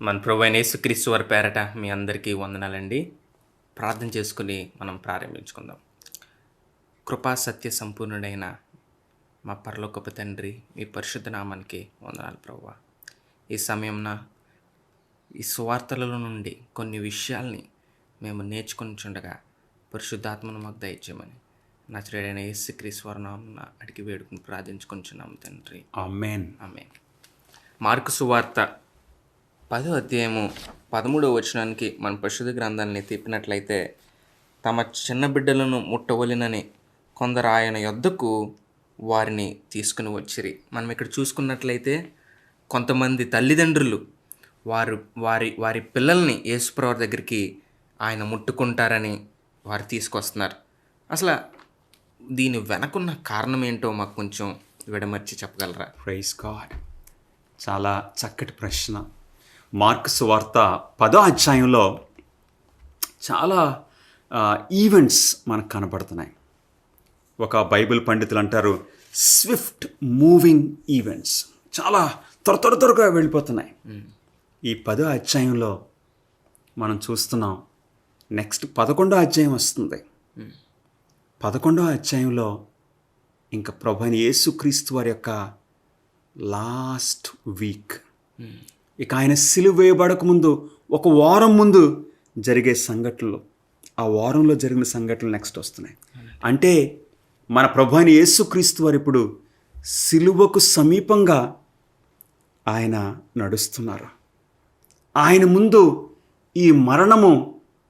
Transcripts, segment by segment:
మన ప్రభువైన యేసుక్రీస్తు వారి పేరట మీ అందరికీ వందనాలండి. ప్రార్థన చేసుకుని మనం ప్రారంభించుకుందాం. కృపా సత్య సంపూర్ణుడైన మా పరలోకపు తండ్రి, మీ పరిశుద్ధ నామానికి వందనాలు ప్రభువా. ఈ సమయంన ఈ సువార్తలలో నుండి కొన్ని విషయాల్ని మేము నేర్చుకుంటుండగా పరిశుద్ధాత్మను మాకు దయచేయమని నజరేయుడైన యేసుక్రీస్తు వారి నామమున అడిగి వేడుకుని ప్రార్థించుకొనుచున్నాము తండ్రి. ఆమేన్. ఆమేన్. మార్కు సువార్త 10వ అధ్యాయము 13వ వచనానికి మన పరిశుద్ధ గ్రంథాన్ని తిప్పినట్లయితే, తమ చిన్న బిడ్డలను ముట్టవలెనని కొందరు ఆయన యొద్దకు వారిని తీసుకుని వచ్చిరి. మనం ఇక్కడ చూసుకున్నట్లయితే కొంతమంది తల్లిదండ్రులు వారి పిల్లల్ని యేసుప్రభు దగ్గరికి ఆయన ముట్టుకుంటారని వారు తీసుకొస్తున్నారు. అసలు దీని వెనకున్న కారణం ఏంటో మాకు కొంచెం విడమర్చి చెప్పగలరా? Praise God. చాలా చక్కటి ప్రశ్న. మార్కు సువార్త 10వ అధ్యాయంలో చాలా ఈవెంట్స్ మనకు కనబడుతున్నాయి. ఒక బైబిల్ పండితులు అంటారు స్విఫ్ట్ మూవింగ్ ఈవెంట్స్. చాలా త్వరగా వెళ్ళిపోతున్నాయి. ఈ 10వ అధ్యాయంలో మనం చూస్తున్నాం. నెక్స్ట్ 11వ అధ్యాయం వస్తుంది. 11వ అధ్యాయంలో ఇంకా ప్రభువైన యేసుక్రీస్తు వారి యొక్క లాస్ట్ వీక్, ఇక ఆయన సిలువ వేయబడక ముందు ఒక వారం ముందు జరిగే సంఘటనలు, ఆ వారంలో జరిగిన సంఘటనలు నెక్స్ట్ వస్తున్నాయి. అంటే మన ప్రభువైన యేసుక్రీస్తు వారు ఇప్పుడు సిలువకు సమీపంగా ఆయన నడుస్తున్నారు. ఆయన ముందు ఈ మరణము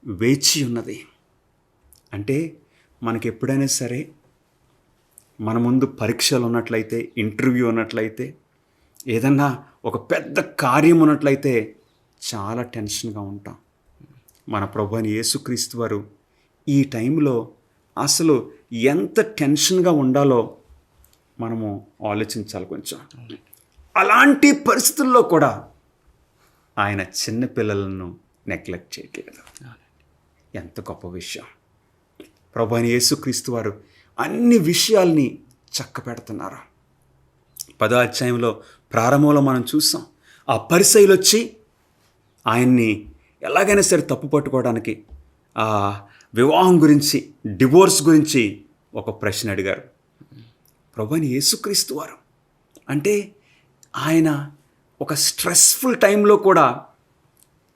వేచి ఉన్నది. అంటే మనకి ఎప్పుడైనా సరే మన ముందు పరీక్షలు ఉన్నట్లయితే, ఇంటర్వ్యూ ఉన్నట్లయితే, ఏదన్నా ఒక పెద్ద కార్యం ఉన్నట్లయితే చాలా టెన్షన్గా ఉంటాం. మన ప్రభువైన యేసుక్రీస్తు వారు ఈ టైంలో అసలు ఎంత టెన్షన్గా ఉండాలో మనము ఆలోచించాలి కొంచెం. అలాంటి పరిస్థితుల్లో కూడా ఆయన చిన్నపిల్లలను నెగ్లెక్ట్ చేయట్లేదు. ఎంత గొప్ప విషయం! ప్రభువైన యేసుక్రీస్తు వారు అన్ని విషయాల్ని చక్కపెడుతున్నారు. 10వ అధ్యాయంలో ప్రారంభంలో మనం చూసాం. ఆ పరిసయ్యులు వచ్చి ఆయన్ని ఎలాగైనా సరే తప్పు పట్టుకోవడానికి ఆ వివాహం గురించి, డివోర్స్ గురించి ఒక ప్రశ్న అడిగారు. ప్రభువైన యేసుక్రీస్తు వారు అంటే ఆయన ఒక స్ట్రెస్ఫుల్ టైంలో కూడా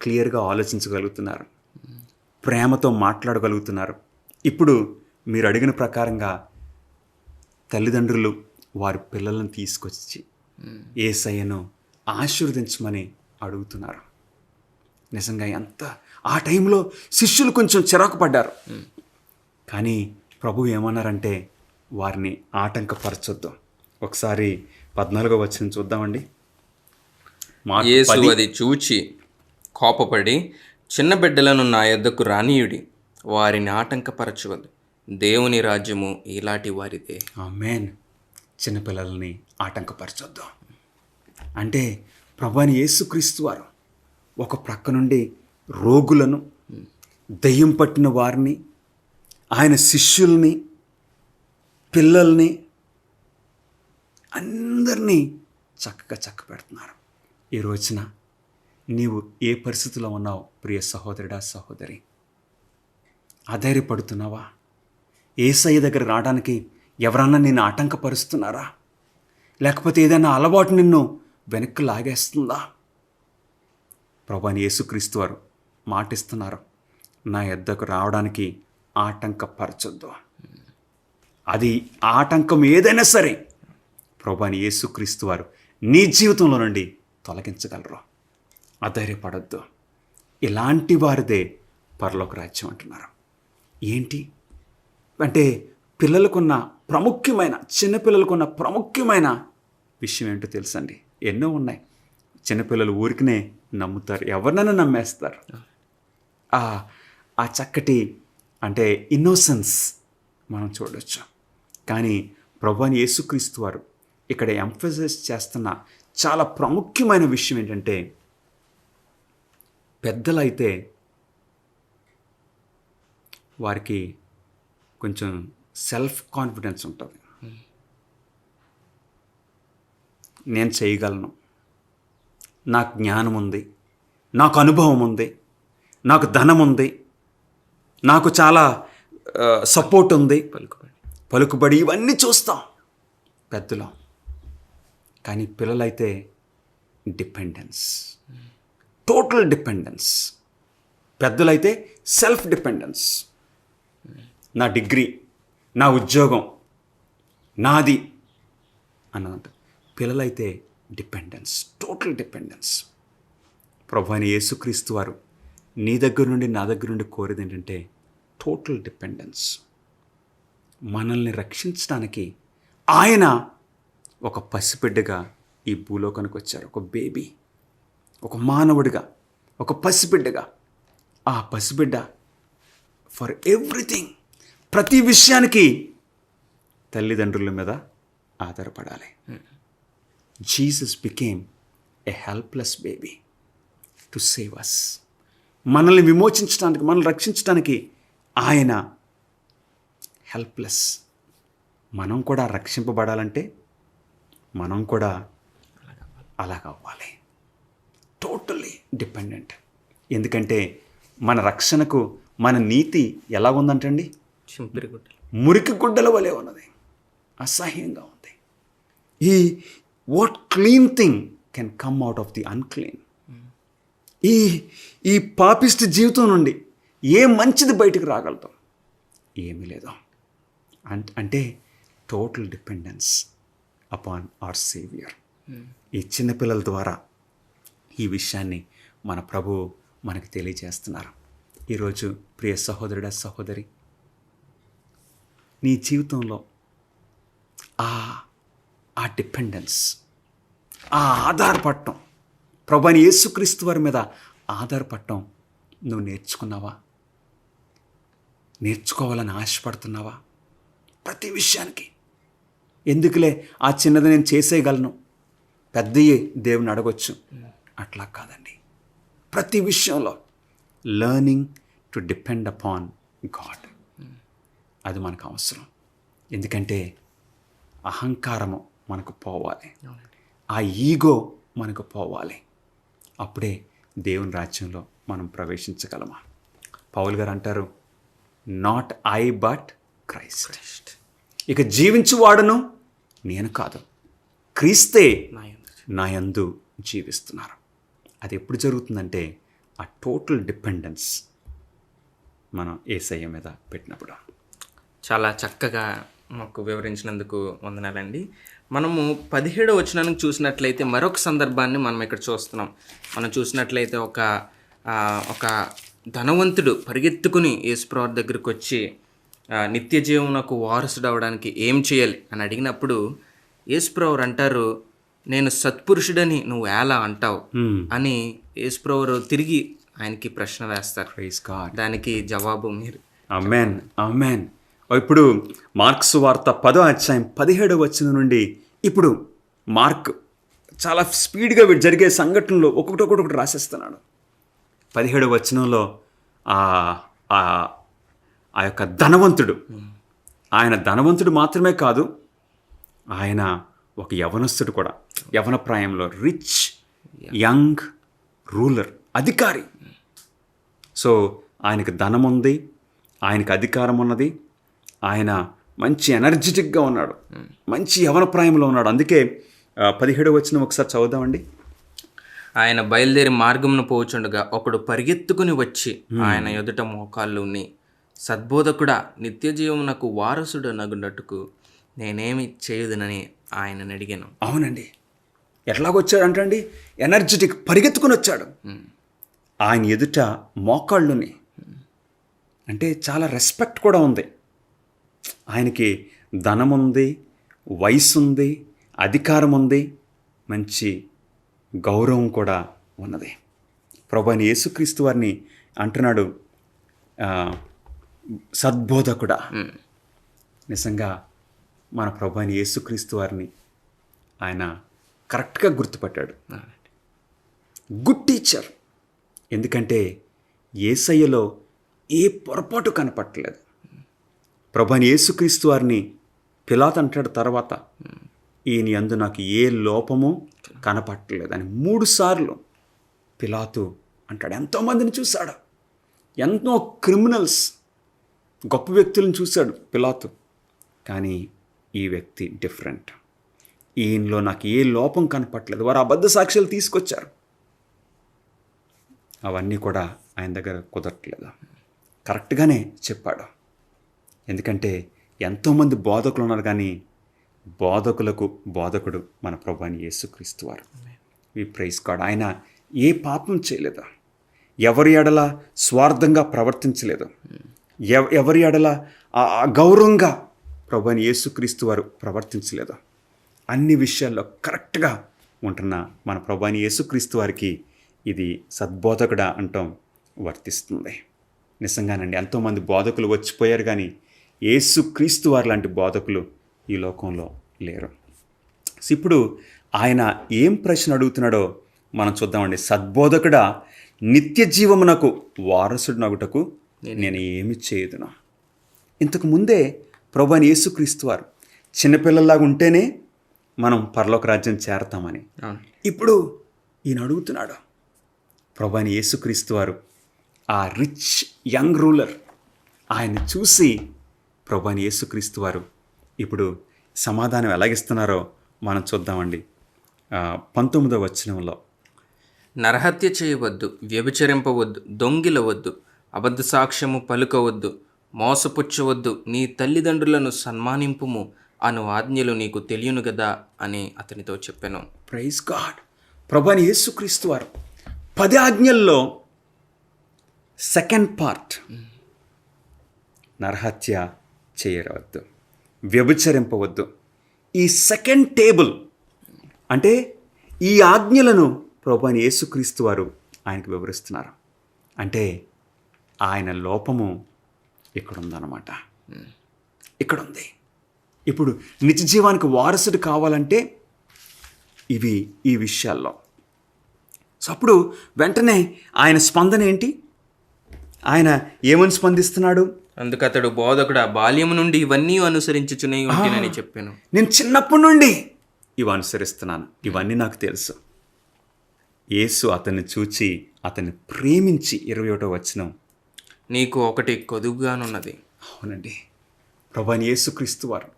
క్లియర్గా ఆలోచించగలుగుతున్నారు, ప్రేమతో మాట్లాడగలుగుతున్నారు. ఇప్పుడు మీరు అడిగిన ప్రకారంగా తల్లిదండ్రులు వారి పిల్లలను తీసుకొచ్చి యేసయ్యను ఆశీర్వదించమని అడుగుతున్నారు. నిజంగా ఎంత ఆ టైంలో శిష్యులు కొంచెం చిరాకు పడ్డారు. కానీ ప్రభువు ఏమన్నారంటే వారిని ఆటంకపరచొద్దు. ఒకసారి 14వ వచనం చూద్దామండి. యేసు అది చూచి కోపపడి, చిన్న బిడ్డలను నా యొద్దకు రానీయుడి, వారిని ఆటంకపరచవద్దు, దేవుని రాజ్యము ఇలాంటి వారిదే. ఆమేన్. చిన్నపిల్లల్ని ఆటంకపరచొద్దు అంటే ప్రభువైన యేసుక్రీస్తు వారు ఒక ప్రక్క నుండి రోగులను, దయ్యం పట్టిన వారిని, ఆయన శిష్యుల్ని, పిల్లల్ని అందరినీ చక్కగా చక్కబెడుతున్నారు. ఈ రోజున నీవు ఏ పరిస్థితిలో ఉన్నావు ప్రియ సహోదరుడా, సహోదరి? ఆధైర్యపడుతున్నావా? యేసయ్య దగ్గర రావడానికి ఎవరన్నా నిన్ను ఆటంకపరుస్తున్నారా? లేకపోతే ఏదైనా అలవాటు నిన్ను వెనక్కి లాగేస్తుందా? ప్రభువైన యేసుక్రీస్తు వారు మాటిస్తున్నారు, నా యొద్దకు రావడానికి ఆటంకపరచొద్దు. అది ఆటంకం ఏదైనా సరే ప్రభువైన యేసుక్రీస్తు వారు నీ జీవితంలో నుండి తొలగించగలరు. అధైర్యపడొద్దు. ఇలాంటి వారిదే పరలోక రాజ్యం అంటున్నారు. ఏంటి అంటే పిల్లలకున్న ప్రాముఖ్యమైన, చిన్నపిల్లలకున్న ప్రాముఖ్యమైన విషయం ఏంటో తెలుసండి. ఎన్నో ఉన్నాయి. చిన్నపిల్లలు ఊరికినే నమ్ముతారు, ఎవరినైనా నమ్మేస్తారు. ఆ చక్కటి అంటే ఇన్నోసెన్స్ మనం చూడవచ్చు. కానీ ప్రభువైన యేసుక్రీస్తు వారు ఇక్కడ ఎంఫసైజ్ చేస్తున్న చాలా ప్రాముఖ్యమైన విషయం ఏంటంటే, పెద్దలైతే వారికి కొంచెం సెల్ఫ్ కాన్ఫిడెన్స్ ఉంటుంది. నేను చేయగలను, నాకు జ్ఞానం ఉంది, నాకు అనుభవం ఉంది, నాకు ధనం ఉంది, నాకు చాలా సపోర్ట్ ఉంది, పలుకుబడి ఇవన్నీ చూస్తాం పెద్దలో. కానీ పిల్లలైతే డిపెండెన్స్, టోటల్ డిపెండెన్స్. పెద్దలైతే సెల్ఫ్ డిపెండెన్స్. నా డిగ్రీ, నా ఉద్యోగం నాది అన్నదంట. పిల్లలైతే డిపెండెన్స్, టోటల్ డిపెండెన్స్. ప్రభువైన యేసుక్రీస్తు వారు నీ దగ్గర నుండి నా దగ్గర నుండి కోరేది ఏంటంటే టోటల్ డిపెండెన్స్. మనల్ని రక్షించడానికి ఆయన ఒక పసిబిడ్డగా ఈ భూలోకానికి వచ్చారు. ఒక బేబీ, ఒక మానవుడిగా, ఒక పసిబిడ్డగా. ఆ పసిబిడ్డ ఫర్ ఎవ్రీథింగ్, ప్రతి విషయానికి తల్లిదండ్రుల మీద ఆధారపడాలి. Jesus became a helpless baby to save us. మనల్ని విమోచించడానికి, మనల్ని రక్షించడానికి ఆయన హెల్ప్లెస్. మనం కూడా రక్షింపబడాలంటే మనం కూడా అలాగవ్వాలి. Totally dependent. ఎందుకంటే మన రక్షణకు మన నీతి ఎలా ఉందంటండి? మురికి గుడ్డల వలె ఉన్నది, అసహ్యంగా ఉంది. What clean thing can come out of the unclean. ఈ పాపిస్ట్ జీవితం నుండి ఏ మంచిది బయటకు రాగలుగుతాం? ఏమీ లేదు. అంటే total dependence upon our saviour. ఈ చిన్నపిల్లల ద్వారా ఈ విషయాన్ని మన ప్రభువు మనకు తెలియజేస్తున్నారు. ఈరోజు ప్రియ సహోదరుడా, సహోదరి, నీ జీవితంలో ఆ డిపెండెన్స్, ఆ ఆధారపడటం, ప్రభువైన యేసుక్రీస్తు వారి మీద ఆధారపడటం నువ్వు నేర్చుకున్నావా? నేర్చుకోవాలని ఆశపడుతున్నావా? ప్రతి విషయానికి ఎందుకులే ఆ చిన్నది నేను చేసేయగలను, పెద్దయ్యి దేవుని అడగొచ్చు, అట్లా కాదండి. ప్రతి విషయంలో learning to depend upon God, అది మనకు అవసరం. ఎందుకంటే అహంకారము మనకు పోవాలి, ఆ ఈగో మనకు పోవాలి. అప్పుడే దేవుని రాజ్యంలో మనం ప్రవేశించగలమా? పౌలు గారు అంటారు, నాట్ ఐ బట్ క్రైస్ట్. ఇక జీవించువాడును నేను కాదు, క్రీస్తే నా యందు జీవిస్తున్నారు. అది ఎప్పుడు జరుగుతుందంటే ఆ టోటల్ డిపెండెన్స్ మనం యేసయ్య మీద పెట్టినప్పుడు. చాలా చక్కగా మాకు వివరించినందుకు వందనాలండి. మనము 17వ వచనానికి చూసినట్లయితే మరొక సందర్భాన్ని మనం ఇక్కడ చూస్తున్నాం. మనం చూసినట్లయితే ఒక ధనవంతుడు పరిగెత్తుకుని యేసుప్రభు దగ్గరికి వచ్చి నిత్య జీవమునకు వారసుడు అవడానికి ఏం చేయాలి అని అడిగినప్పుడు యేసుప్రభు అంటారు, నేను సత్పురుషుడని నువ్వు ఎలా అంటావు అని యేసుప్రభు తిరిగి ఆయనకి ప్రశ్న వేస్తారు. దానికి జవాబు మీరు. ఆమేన్, ఆమేన్. ఇప్పుడు మార్క్స్ వార్త 10వ అధ్యాయం 17వ వచనం నుండి ఇప్పుడు మార్క్ చాలా స్పీడ్గా జరిగే సంఘటనలు ఒక్కొక్కటి రాసేస్తున్నాడు. 17వ వచనంలో ఆ యొక్క ధనవంతుడు, ఆయన ధనవంతుడు మాత్రమే కాదు, ఆయన ఒక యవనస్తుడు కూడా, యవన ప్రాయంలో రిచ్ యంగ్ రూలర్, అధికారి. సో ఆయనకు ధనం ఉంది, ఆయనకు అధికారం ఉన్నది, ఆయన మంచి ఎనర్జెటిక్గా ఉన్నాడు, మంచి యవన ప్రాయంలో ఉన్నాడు. అందుకే 17వ వచనం ఒకసారి చదువుదామండి. ఆయన బయలుదేరి మార్గమును పోచుండగా ఒకడు పరిగెత్తుకుని వచ్చి ఆయన ఎదుట మోకాళ్ళుని, సద్బోధకుడా, నిత్య జీవమునకు వారసుడు నగునట్టుకు నేనేమి చేయుదునని ఆయనని అడిగాను. అవునండి, ఎట్లాగొచ్చాడంటండి? ఎనర్జెటిక్, పరిగెత్తుకుని వచ్చాడు. ఆయన ఎదుట మోకాళ్ళుని అంటే చాలా రెస్పెక్ట్ కూడా ఉంది. ఆయనకి ధనం ఉంది, వయసు ఉంది, అధికారం ఉంది, మంచి గౌరవం కూడా ఉన్నది. ప్రభువైన యేసుక్రీస్తు వారిని అంటున్నాడు సద్బోధకుడా. నిజంగా మన ప్రభువైన యేసుక్రీస్తు వారిని ఆయన కరెక్ట్గా గుర్తుపట్టాడు. Good teacher. ఎందుకంటే యేసయ్యలో ఏ పొరపాటు కనపట్టలేదు. ప్రభువైన యేసుక్రీస్తు వారిని పిలాతు అంటాడు తర్వాత, ఈయన యందు నాకు ఏ లోపము కనపట్టలేదు అని 3 సార్లు పిలాతు అంటాడు. ఎంతోమందిని చూశాడు, ఎన్నో క్రిమినల్స్, గొప్ప వ్యక్తులను చూశాడు పిలాతు. కానీ ఈ వ్యక్తి డిఫరెంట్. ఈయనలో నాకు ఏ లోపం కనపట్లేదు. వారు అబద్ధ సాక్ష్యాలు తీసుకొచ్చారు, అవన్నీ కూడా ఆయన దగ్గర కుదరట్లేదు. కరెక్ట్గానే చెప్పాడు. ఎందుకంటే ఎంతోమంది బోధకులు ఉన్నారు, కానీ బోధకులకు బోధకుడు మన ప్రభువైన యేసుక్రీస్తు వారు. We praise God. ఆయన ఏ పాపం చేయలేదు, ఎవరి ఎడల స్వార్థంగా ప్రవర్తించలేదు, ఎవరి ఎడల గౌరవంగా ప్రభువైన యేసుక్రీస్తు వారు ప్రవర్తించలేదు. అన్ని విషయాల్లో కరెక్ట్గా ఉంటున్న మన ప్రభువైన యేసుక్రీస్తు వారికి ఇది సద్బోధకుడా అంటాం వర్తిస్తుంది. నిజంగానండి, ఎంతోమంది బోధకులు వచ్చిపోయారు, కానీ యేసుక్రీస్తు వారు లాంటి బోధకులు ఈ లోకంలో లేరు. ఇప్పుడు ఆయన ఏం ప్రశ్న అడుగుతున్నాడో మనం చూద్దామండి. సద్బోధకుడా, నిత్య జీవమునకు వారసుడినగుటకు నేను ఏమి చేయదునా? ఇంతకు ముందే ప్రభువైన యేసుక్రీస్తు వారు చిన్నపిల్లల్లాగా ఉంటేనే మనం పరలోక రాజ్యం చేరతామని. ఇప్పుడు ఈయన అడుగుతున్నాడు. ప్రభువైన యేసుక్రీస్తు వారు ఆ రిచ్ యంగ్ రూలర్, ఆయన చూసి ప్రభువైన యేసుక్రీస్తు వారు ఇప్పుడు సమాధానం ఎలాగిస్తున్నారో మనం చూద్దామండి. 19వ వచనంలో, నరహత్య చేయవద్దు, వ్యభిచరింపవద్దు, దొంగిలవద్దు, అబద్ధ సాక్ష్యము పలుకవద్దు, మోసపుచ్చవద్దు, నీ తల్లిదండ్రులను సన్మానింపుము అను ఆజ్ఞలు నీకు తెలియను కదా అని అతనితో చెప్పాను. Praise God. ప్రభువైన యేసుక్రీస్తు వారు 10 ఆజ్ఞల్లో సెకండ్ పార్ట్, నరహత్య చేయవద్దు, వ్యభిచరింపవద్దు, ఈ సెకండ్ టేబుల్ అంటే ఈ ఆజ్ఞలను ప్రభువైన యేసుక్రీస్తు వారు ఆయనకు వివరిస్తున్నారు. అంటే ఆయన లోపము ఇక్కడ ఉందన్నమాట, ఇక్కడ ఉంది. ఇప్పుడు నిత్య జీవానికి వారసుడు కావాలంటే ఇవి ఈ విషయాల్లో. సో అప్పుడు వెంటనే ఆయన స్పందన ఏంటి? ఆయన ఏమని స్పందిస్తున్నాడు? అందుకు అతడు, బోధకుడా, బాల్యము నుండి ఇవన్నీ అనుసరించుచునే ఉంటేనని చెప్పాను. నేను చిన్నప్పటి నుండి ఇవి అనుసరిస్తున్నాను, ఇవన్నీ నాకు తెలుసు. యేసు అతన్ని చూచి అతన్ని ప్రేమించి 21వ వచనం, నీకు ఒకటి కొదువుగానున్నది. అవునండి, ప్రభువైన యేసుక్రీస్తు వారు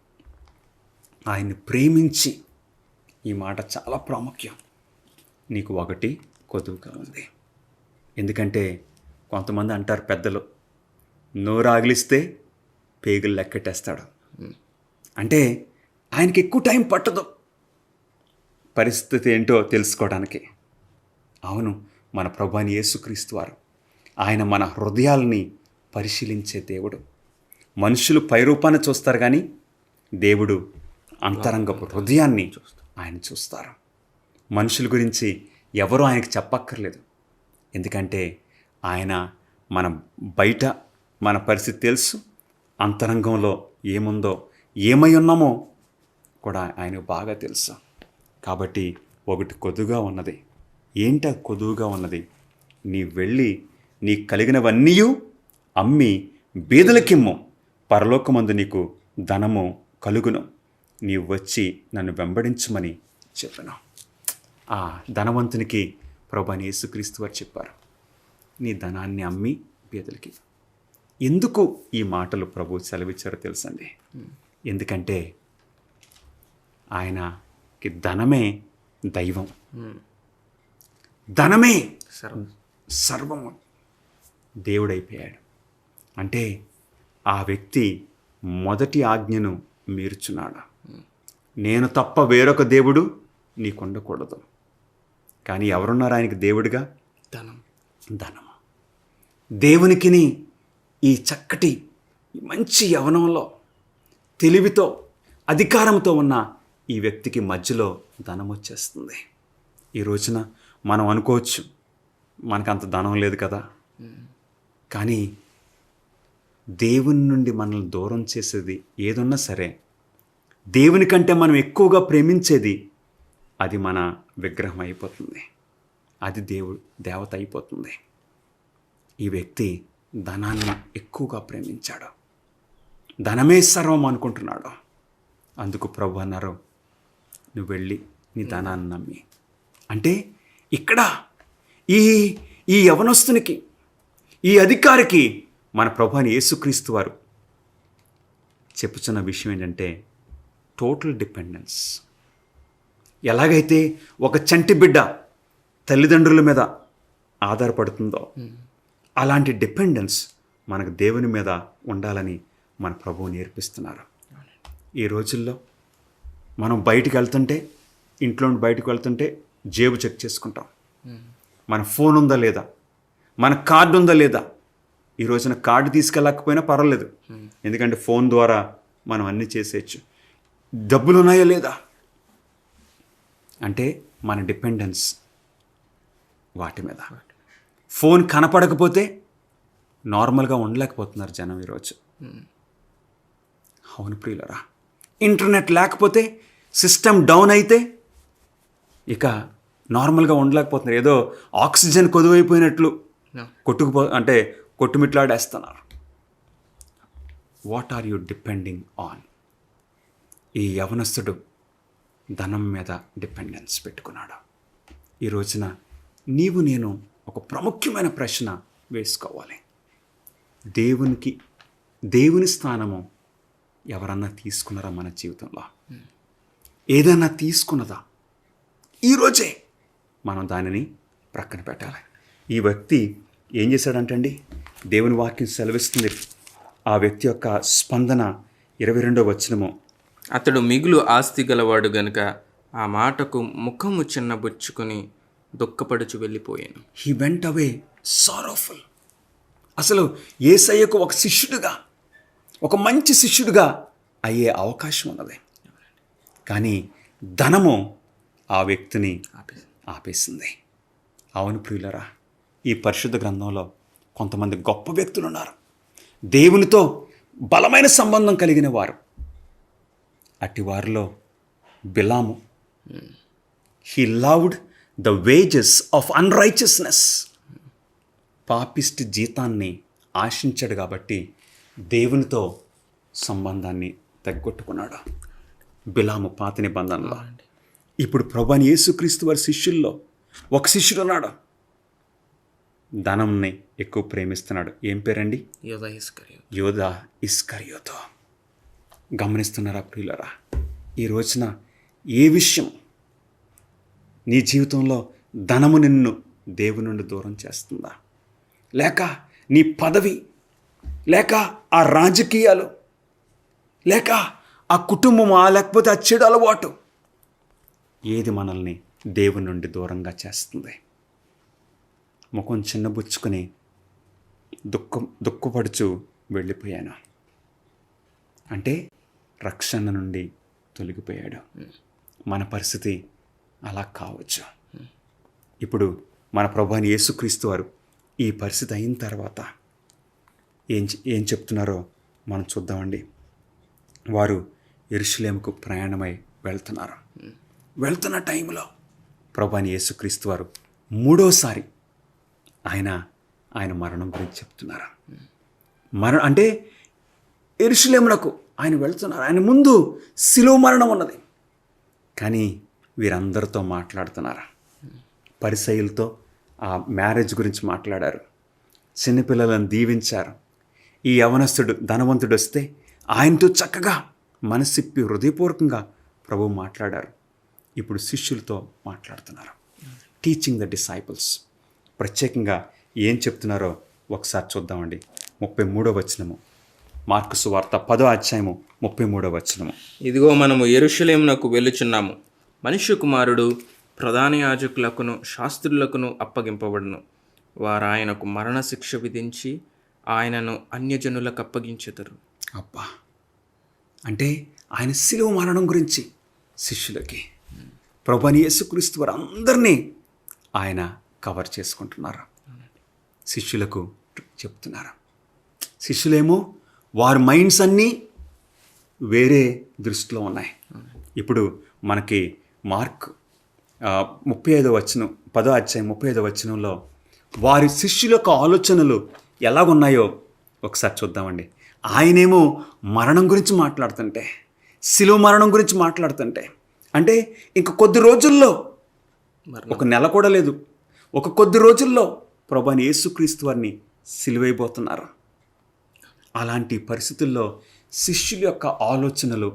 ఆయన్ని ప్రేమించి, ఈ మాట చాలా ప్రాముఖ్యం, నీకు ఒకటి కొదువుగా ఉంది. ఎందుకంటే కొంతమంది అంటారు పెద్దలు, నోరు ఆగిలిస్తే పేగులు లెక్కెట్టేస్తాడు. అంటే ఆయనకి ఎక్కువ టైం పట్టదు పరిస్థితి ఏంటో తెలుసుకోవడానికి. అవును, మన ప్రభువైన యేసుక్రీస్తు వారు ఆయన మన హృదయాలని పరిశీలించే దేవుడు. మనుషులు పైరూపాన్ని చూస్తారు, కానీ దేవుడు అంతరంగపు హృదయాన్ని ఆయన చూస్తారు. మనుషుల గురించి ఎవరూ ఆయనకు చెప్పక్కర్లేదు, ఎందుకంటే ఆయన మన బయట మన పరిస్థితి తెలుసు, అంతరంగంలో ఏముందో, ఏమై ఉన్నామో కూడా ఆయనకు బాగా తెలుసు. కాబట్టి ఒకటి కొదువుగా ఉన్నది. ఏంట కొదువుగా ఉన్నది? నీ వెళ్ళి నీకు కలిగినవన్నీ అమ్మి బీదలకిమ్ము, పరలోకమందు నీకు ధనము కలుగును, నీవు వచ్చి నన్ను వెంబడించమని చెప్పాను. ఆ ధనవంతునికి ప్రభువైన యేసుక్రీస్తు వారు చెప్పారు, నీ ధనాన్ని అమ్మి బీదలకి. ఎందుకు ఈ మాటలు ప్రభు సెలవిచ్చారో తెలుసండి. ఎందుకంటే ఆయనకి ధనమే దైవం, ధనమే సర్వము, దేవుడైపోయాడు. అంటే ఆ వ్యక్తి మొదటి ఆజ్ఞను మీరుచున్నాడు. నేను తప్ప వేరొక దేవుడు నీకు ఉండకూడదు. కానీ ఎవరున్నారు ఆయనకి దేవుడిగా? ధనము. దేవునికిని ఈ చక్కటి మంచి యవనంలో తెలివితో అధికారంతో ఉన్న ఈ వ్యక్తికి మధ్యలో ధనం వచ్చేస్తుంది. ఈ రోజున మనం అనుకోవచ్చు మనకంత ధనం లేదు కదా, కానీ దేవుని నుండి మనల్ని దూరం చేసేది ఏదున్నా సరే, దేవుని కంటే మనం ఎక్కువగా ప్రేమించేది అది మన విగ్రహం అయిపోతుంది, అది దేవత అయిపోతుంది. ఈ వ్యక్తి ధనాన్ని ఎక్కువగా ప్రేమించాడు, ధనమే సర్వం అనుకుంటున్నాడు. అందుకు ప్రభు అన్నారు, నువ్వు వెళ్ళి నీ ధనాన్ని నమ్మి. అంటే ఇక్కడ ఈ యవనస్తునికి, ఈ అధికారికి మన ప్రభువైన యేసుక్రీస్తు వారు చెప్పుచున్న విషయం ఏంటంటే టోటల్ డిపెండెన్స్. ఎలాగైతే ఒక చంటి బిడ్డ తల్లిదండ్రుల మీద ఆధారపడుతుందో అలాంటి డిపెండెన్స్ మనకు దేవుని మీద ఉండాలని మన ప్రభువు నేర్పిస్తున్నారు. ఈ రోజుల్లో మనం బయటికి వెళ్తుంటే, ఇంట్లో నుండి బయటకు వెళ్తుంటే జేబు చెక్ చేసుకుంటాం. మన ఫోన్ ఉందా లేదా, మన కార్డు ఉందా లేదా. ఈ రోజున కార్డు తీసుకెళ్ళకపోయినా పర్వాలేదు, ఎందుకంటే ఫోన్ ద్వారా మనం అన్నీ చేసేయచ్చు. డబ్బులు ఉన్నాయా లేదా అంటే మన డిపెండెన్స్ వాటి మీద. ఫోన్ కనపడకపోతే నార్మల్గా ఉండలేకపోతున్నారు జనం ఈరోజు. అవును ప్రియులరా, ఇంటర్నెట్ లేకపోతే, సిస్టమ్ డౌన్ అయితే ఇక నార్మల్గా ఉండలేకపోతున్నారు. ఏదో ఆక్సిజన్ కొదువైపోయినట్లు కొట్టుమిట్లాడేస్తున్నారు. What are you depending on? ఈ యవనస్తుడు ధనం మీద డిపెండెన్స్ పెట్టుకున్నాడు. ఈ రోజున నీవు నేను ఒక ప్రాముఖ్యమైన ప్రశ్న వేసుకోవాలి. దేవుని స్థానము ఎవరన్నా తీసుకున్నారా మన జీవితంలో? ఏదన్నా తీసుకున్నదా? ఈరోజే మనం దానిని ప్రక్కన పెట్టాలి. ఈ వ్యక్తి ఏం చేశాడంటండి, దేవుని వాక్యం సెలవిస్తుంది. ఆ వ్యక్తి యొక్క స్పందన 22వ వచనము. అతడు మిగులు ఆస్తి గలవాడు గనుక ఆ మాటకు ముఖము చిన్నబుచ్చుకొని దుఃఖపడుచు వెళ్ళిపోయాను. He went away sorrowful. అసలు యేసయ్యకు ఒక శిష్యుడిగా, ఒక మంచి శిష్యుడిగా అయ్యే అవకాశం ఉన్నది. కానీ ధనము ఆ వ్యక్తిని ఆపేసింది. అవును ప్రియులరా, ఈ పరిశుద్ధ గ్రంథంలో కొంతమంది గొప్ప వ్యక్తులు ఉన్నారు, దేవునితో బలమైన సంబంధం కలిగిన వారు. అట్టి వారిలో బిలాము, he loved the wages of unrighteousness. పాపిస్ట్ జీతాన్ని ఆశించాడు కాబట్టి దేవునితో సంబంధాన్ని తగ్గొట్టుకున్నాడు. బిలాము పాత నిబంధనలో. ఇప్పుడు ప్రభువైన యేసుక్రీస్తు వారి శిష్యుల్లో ఒక శిష్యుడు ఉన్నాడు, ధనంని ఎక్కువ ప్రేమిస్తున్నాడు. ఏం పేరండి? యోధా ఇస్కరియోతు. గమనిస్తున్నారా ప్రియులరా? ఈ రోజున ఏ విషయం నీ జీవితంలో ధనము నిన్ను దేవుని నుండి దూరం చేస్తుందా? లేక నీ పదవి, లేక ఆ రాజకీయాలు, లేక ఆ కుటుంబమా, లేకపోతే ఆ చెడు అలవాటు, ఏది మనల్ని దేవుని నుండి దూరంగా చేస్తుంది? ముఖం చిన్నబుచ్చుకొని దుఃఖపడుచు వెళ్ళిపోయాను అంటే రక్షణ నుండి తొలగిపోయాడు. మన పరిస్థితి అలా కావచ్చు. ఇప్పుడు మన ప్రభువైన యేసుక్రీస్తు వారు ఈ పరిస్థితి అయిన తర్వాత ఏం చెప్తున్నారో మనం చూద్దామండి. వారు యెరూషలేముకు ప్రయాణమై వెళ్తున్న టైంలో ప్రభువైన యేసుక్రీస్తు వారు మూడోసారి ఆయన మరణం గురించి చెప్తున్నారు. అంటే యెరూషలేమునకు ఆయన వెళ్తున్నారు. ఆయన ముందు శిలువ మరణం ఉన్నది. కానీ వీరందరితో మాట్లాడుతున్నారు. పరిసయ్యులతో ఆ మ్యారేజ్ గురించి మాట్లాడారు, చిన్నపిల్లలను దీవించారు. ఈ యవనస్తుడు ధనవంతుడు వస్తే ఆయనతో చక్కగా మనసిప్పి హృదయపూర్వకంగా ప్రభువు మాట్లాడారు. ఇప్పుడు శిష్యులతో మాట్లాడుతున్నారు. Teaching the disciples. ప్రత్యేకంగా ఏం చెప్తున్నారో ఒకసారి చూద్దామండి. 33వ వచనము, మార్కు సువార్త 10వ అధ్యాయము 33వ వచనము. ఇదిగో మనము యెరూషలేమునకు వెళ్ళుచున్నాము. మనుష్య కుమారుడు ప్రధాన యాజకులకును శాస్త్రులకును అప్పగింపబడును. వారు ఆయనకు మరణశిక్ష విధించి ఆయనను అన్యజనులకు అప్పగించెదరు. అబ్బా, అంటే ఆయన శిలువ మరణం గురించి శిష్యులకి ప్రభువైన యేసుక్రీస్తు వారు అందరినీ ఆయన కవర్ చేసుకుంటున్నారు. శిష్యులకు చెప్తున్నారు. శిష్యులేమో వారి మైండ్స్ అన్నీ వేరే దృష్టిలో ఉన్నాయి. ఇప్పుడు మనకి మార్క్ 35వ వచనం, 10వ అధ్యాయం 35వ వచనంలో వారి శిష్యుల యొక్క ఆలోచనలు ఎలాగున్నాయో ఒకసారి చూద్దామండి. ఆయనేమో మరణం గురించి మాట్లాడుతుంటే, శిలువ మరణం గురించి మాట్లాడుతుంటే, అంటే ఇంక కొద్ది రోజుల్లో, ఒక నెల కూడా లేదు, ఒక కొద్ది రోజుల్లో ప్రభువైన యేసుక్రీస్తు వారిని సిలువైపోతున్నారు. అలాంటి పరిస్థితుల్లో శిష్యుల యొక్క ఆలోచనలు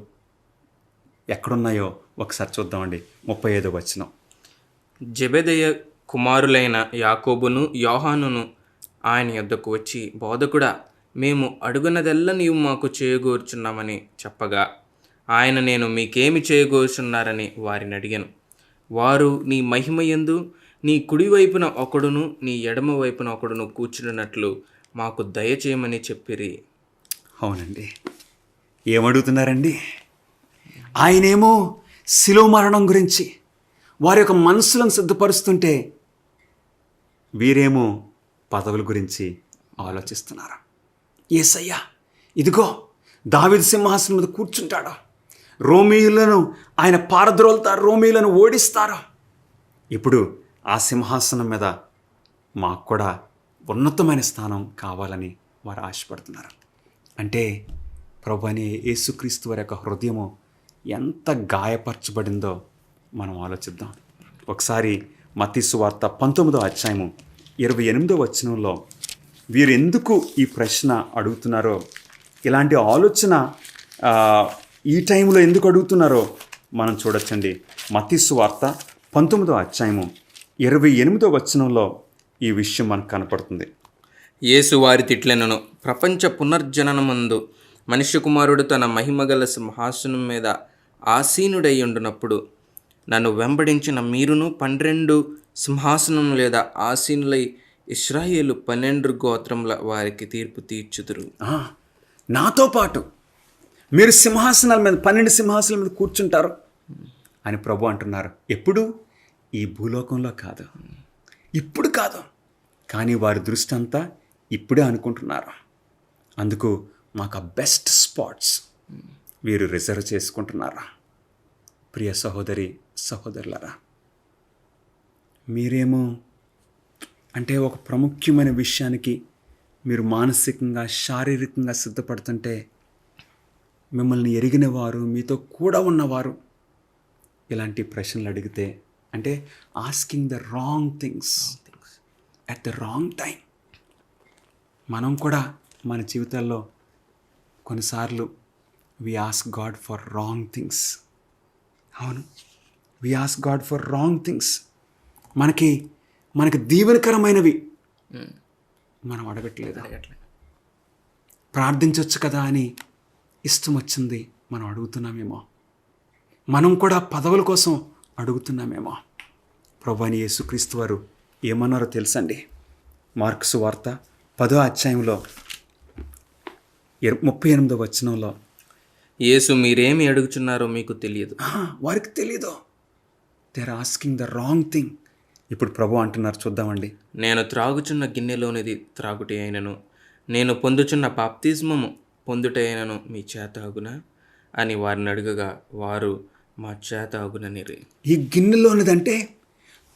ఎక్కడున్నాయో ఒకసారి చూద్దామండి. 35వ వచనం. జెబెదయి కుమారులైన యాకోబును యోహానును ఆయన యొద్దకు వచ్చి, బోధకుడా, మేము అడుగునదెల్ల నీవు మాకు చేయగోరుచున్నామని చెప్పగా, ఆయన, నేను మీకేమి చేయగోరుచున్నారని వారిని అడిగాను. వారు, నీ మహిమయందు నీ కుడివైపున ఒకడును నీ ఎడమ వైపున ఒకడును కూర్చున్నట్లు మాకు దయచేయమని చెప్పిరి. అవునండి, ఏమడుగుతున్నారండి? ఆయనేమో శిలువ మరణం గురించి వారి యొక్క మనసులను సిద్ధపరుస్తుంటే, వీరేమో పదవుల గురించి ఆలోచిస్తున్నారు. యేసయ్యా, ఇదిగో దావీదు సింహాసనం మీద కూర్చుంటాడు, రోమీయులను ఆయన పారద్రోలుతారు, రోమీయులను ఓడిస్తారు. ఇప్పుడు ఆ సింహాసనం మీద మాకు కూడా ఉన్నతమైన స్థానం కావాలని వారు ఆశపడుతున్నారు. అంటే ప్రభువైన యేసుక్రీస్తు వారి యొక్క హృదయము ఎంత గాయపరచబడిందో మనం ఆలోచిద్దాం. ఒకసారి మత్తయి సువార్త 19వ అధ్యాయము 28వ వచనంలో వీరు ఎందుకు ఈ ప్రశ్న అడుగుతున్నారో, ఇలాంటి ఆలోచన ఈ టైంలో ఎందుకు అడుగుతున్నారో మనం చూడొచ్చండి. మత్తయి సువార్త 19వ అధ్యాయము 28వ వచనంలో ఈ విషయం మనకు కనపడుతుంది. యేసు వారి తిట్లెనను, ప్రపంచ పునర్జననమందు మనుష్య కుమారుడు తన మహిమగల సింహాసనం మీద ఆసీనుడై ఉండునప్పుడు నన్ను వెంబడించిన మీరును 12 సింహాసనం లేదా ఆసీనులై ఇశ్రాయేలు 12 గోత్రముల వారికి తీర్పు తీర్చుదురు. నాతో పాటు మీరు సింహాసనాల మీద 12 సింహాసనాల మీద కూర్చుంటారు అని ప్రభు అంటున్నారు. ఎప్పుడు? ఈ భూలోకంలో కాదు, ఇప్పుడు కాదు, కానీ వారి దృష్టి అంతా ఇప్పుడే అనుకుంటున్నారు. అందుకు మాకు బెస్ట్ స్పాట్స్ వీరు రిజర్వ్ చేసుకుంటున్నారు. ప్రియ సహోదరి సహోదరులారా, మీరేమో అంటే ఒక ప్రాముఖ్యమైన విషయానికి మీరు మానసికంగా శారీరకంగా సిద్ధపడుతుంటే, మిమ్మల్ని ఎరిగిన వారు, మీతో కూడా ఉన్నవారు ఇలాంటి ప్రశ్నలు అడిగితే, అంటే asking the wrong things at the wrong time. మనం కూడా మన జీవితాల్లో కొన్నిసార్లు we ask God for wrong things. అవును, we ask God for wrong things. మనకి దీవెనకరమైనవి మనం అడగట్లేదు. ప్రార్థించవచ్చు కదా అని ఇష్టం వచ్చింది మనం అడుగుతున్నామేమో. మనం కూడా పదవుల కోసం అడుగుతున్నామేమో. ప్రభువైన యేసుక్రీస్తు వారు ఏమన్నారో తెలుసండి. మార్కు సువార్త 10వ అధ్యాయంలో 38వ వచనంలో, యేసు, మీరేమి అడుగుచున్నారో మీకు తెలియదు. వారికి తెలియదు. They are asking the wrong thing. ఇప్పుడు ప్రభు అంటున్నారు, చూద్దామండి. నేను త్రాగుచున్న గిన్నెలోనిది త్రాగుటే అయినను, నేను పొందుచున్న బాప్తిస్మము పొందుటే అయినను మీ చేత అగునా అని వారిని అడగగా, వారు, మా చేత అగుననిరి. ఈ గిన్నెలోనిదంటే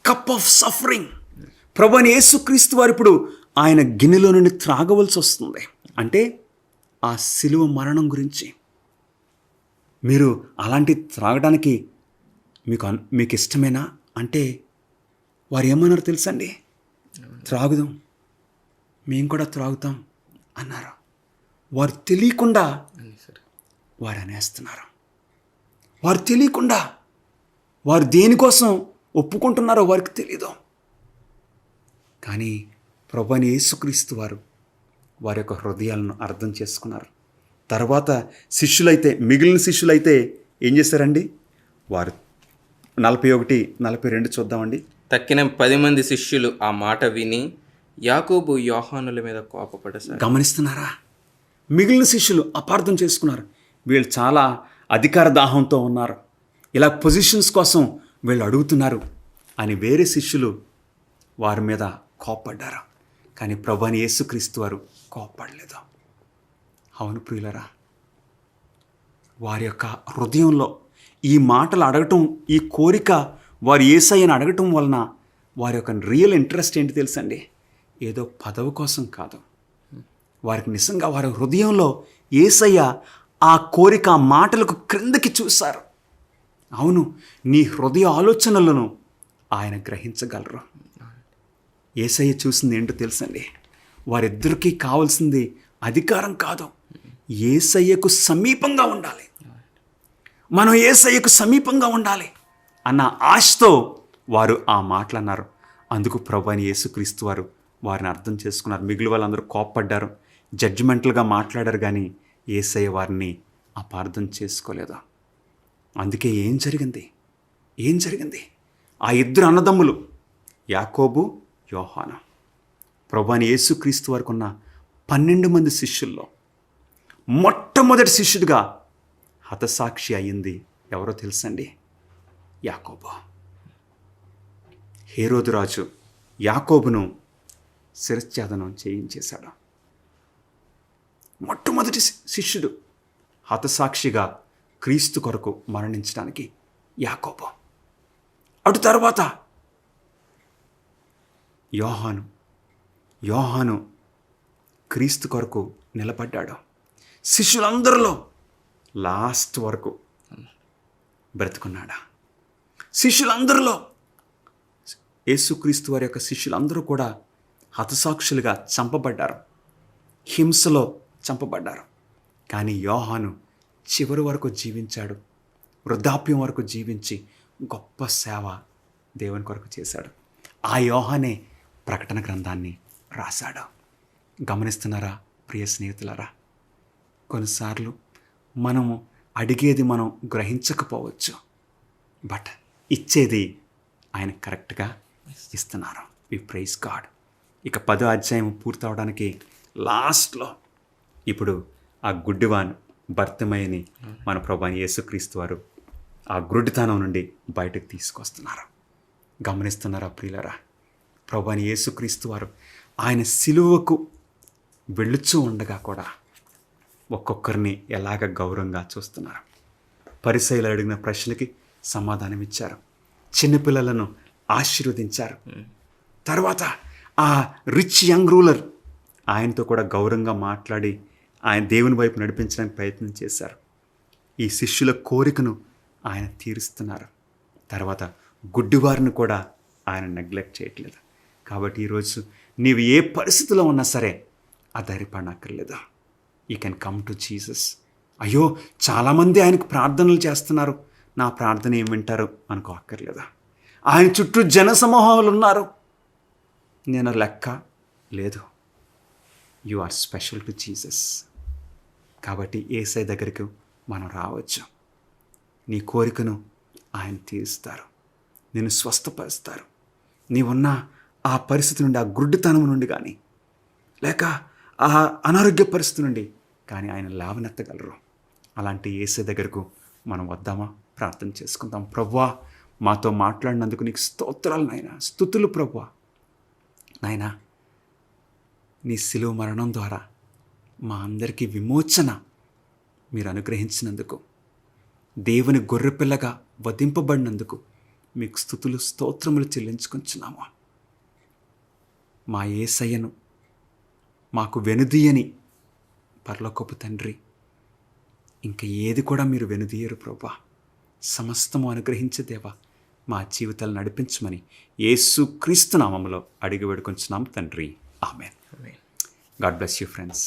కప్ ఆఫ్ సఫరింగ్. ప్రభువైన యేసుక్రీస్తు వారు ఇప్పుడు ఆయన గిన్నెలో నుండి త్రాగవలసి వస్తుంది. అంటే ఆ శిలువ మరణం గురించి. మీరు అలాంటి త్రాగడానికి మీకు ఇష్టమేనా అంటే వారు ఏమన్నారు తెలుసండి? త్రాగుదాం, మేము కూడా త్రాగుతాం అన్నారు. వారు తెలియకుండా వారు అనేస్తున్నారు. వారు తెలియకుండా వారు దేనికోసం ఒప్పుకుంటున్నారో వారికి తెలీదు. కానీ ప్రభువైన యేసుక్రీస్తు వారి యొక్క హృదయాలను అర్థం చేసుకున్నారు. తర్వాత మిగిలిన శిష్యులైతే ఏం చేశారండి? వారు 41, 42 చూద్దామండి. తక్కిన 10 మంది శిష్యులు ఆ మాట విని యాకోబు యోహానుల మీద కోపపడసాగారు. గమనిస్తున్నారా? మిగిలిన శిష్యులు అపార్థం చేసుకున్నారు. వీళ్ళు చాలా అధికార దాహంతో ఉన్నారు, ఇలా పొజిషన్స్ కోసం వీళ్ళు అడుగుతున్నారు అని వేరే శిష్యులు వారి మీద కోపడ్డారు. కానీ ప్రభువైన యేసుక్రీస్తు వారు కోపడలేదు. అవును ప్రియులరా, వారి యొక్క హృదయంలో ఈ మాటలు అడగటం, ఈ కోరిక వారు యేసయ్యను అడగటం వలన వారి యొక్క రియల్ ఇంట్రెస్ట్ ఏంటి తెలుసండి? ఏదో పదవి కోసం కాదు. వారికి నిజంగా వారి హృదయంలో యేసయ్య ఆ కోరిక, ఆ మాటలకు క్రిందకి చూశారు. అవును, నీ హృదయ ఆలోచనలను ఆయన గ్రహించగలరు. యేసయ్య చూసింది ఏంటో తెలుసండి, వారిద్దరికీ కావాల్సింది అధికారం కాదు, యేసయ్యకు సమీపంగా ఉండాలి. మనం యేసయ్యకు సమీపంగా ఉండాలి అన్న ఆశతో వారు ఆ మాటలు అన్నారు. అందుకు ప్రభువైన యేసుక్రీస్తు వారు వారిని అర్థం చేసుకున్నారు. మిగిలిన వాళ్ళందరూ కోప్పడ్డారు, జడ్జిమెంటల్గా మాట్లాడారు, కానీ యేసయ్య వారిని అపార్థం చేసుకోలేదు. అందుకే ఏం జరిగింది? ఆ ఇద్దరు అన్నదమ్ములు యాకోబు, యోహాను, ప్రభువైన యేసుక్రీస్తు వారికి ఉన్న 12 మంది శిష్యుల్లో మొట్టమొదటి శిష్యుడిగా హతసాక్షి అయ్యింది ఎవరో తెలుసండి? యాకోబు. హేరోదు రాజు యాకోబును శిరచ్ఛేదనం చేయించేశాడు. మొట్టమొదటి శిష్యుడు హతసాక్షిగా క్రీస్తు కొరకు మరణించడానికి యాకోబు. అటు తర్వాత యోహాను క్రీస్తు కొరకు నిలబడ్డాడు. శిష్యులందరిలో లాస్ట్ వరకు బ్రతుకున్నాడా? శిష్యులందరిలో యేసుక్రీస్తు వారి యొక్క శిష్యులందరూ కూడా హతసాక్షులుగా చంపబడ్డారు, హింసలో చంపబడ్డారు. కానీ యోహాను చివరి వరకు జీవించాడు. వృద్ధాప్యం వరకు జీవించి గొప్ప సేవ దేవుని కొరకు చేశాడు. ఆ యోహానే ప్రకటన గ్రంథాన్ని రాశాడు. గమనిస్తున్నారా ప్రియ స్నేహితులారా? కొన్నిసార్లు మనము అడిగేది మనం గ్రహించకపోవచ్చు, బట్ ఇచ్చేది ఆయన కరెక్ట్గా ఇస్తున్నారు. We praise God. ఇక 10వ అధ్యాయం పూర్తవడానికి లాస్ట్లో ఇప్పుడు ఆ గుడ్డివాన్ భర్తమయ్యని మన ప్రభువైన యేసుక్రీస్తు వారు ఆ గుడ్డితనం నుండి బయటకు తీసుకొస్తున్నారు. గమనిస్తున్నారా ప్రియులరా? ప్రభువైన యేసుక్రీస్తు వారు ఆయన సిలువకు వెళ్ళుచూ ఉండగా కూడా ఒక్కొక్కరిని ఎలాగ గౌరవంగా చూస్తున్నారు. పరిసయ్యులు అడిగిన ప్రశ్నలకి సమాధానం ఇచ్చారు. చిన్నపిల్లలను ఆశీర్వదించారు. తర్వాత ఆ రిచ్ యంగ్ రూలర్ ఆయనతో కూడా గౌరవంగా మాట్లాడి ఆయన దేవుని వైపు నడిపించడానికి ప్రయత్నం చేశారు. ఈ శిష్యుల కోరికను ఆయన తీరుస్తున్నారు. తర్వాత గుడ్డివారిని కూడా ఆయన నెగ్లెక్ట్ చేయట్లేదు. కాబట్టి ఈరోజు నీవు ఏ పరిస్థితిలో ఉన్నా సరే అధైర్యపడనక్కర్లేదు. You can come to Jesus. అయ్యో చాలామంది ఆయనకు ప్రార్థనలు చేస్తున్నారు, నా ప్రార్థన ఏం వింటారు అనుకో అక్కర్లేదా? ఆయన చుట్టూ జనసమూహాలు ఉన్నారు, నేను లెక్క లేదు. You are special to Jesus. కాబట్టి యేసయ్య దగ్గరికి మనం రావచ్చు. నీ కోరికను ఆయన తీరుస్తారు, నిన్ను స్వస్థపరుస్తారు. నీవున్న ఆ పరిస్థితి నుండి, ఆ గుడ్డితనం నుండి కానీ, లేక ఆ అనారోగ్య పరిస్థితి నుండి కానీ ఆయన లేవనెత్తగలరు. అలాంటి యేసయ్య దగ్గరకు మనం వద్దామా? ప్రార్థన చేసుకుందాం. ప్రభువా, మాతో మాట్లాడినందుకు నీకు స్తోత్రాలు నాయనా, స్తుతులు ప్రభువా. నాయనా, నీ శిలువ మరణం ద్వారా మా అందరికీ విమోచన మీరు అనుగ్రహించినందుకు, దేవుని గొర్రెపిల్లగా వధింపబడినందుకు మీకు స్తుతులు స్తోత్రములు చెల్లించుకుంటున్నాము. మా యేసయ్యను మాకు వెనుదీయని పరలోకపు తండ్రి, ఇంకా ఏది కూడా మీరు వెనుదీయరు ప్రభువా. సమస్తము అనుగ్రహించే దేవా, మా జీవితాలు నడిపించమని యేసుక్రీస్తు నామములో అడిగి వేడుకొంచున్నాం తండ్రి. ఆమేన్. God bless you friends.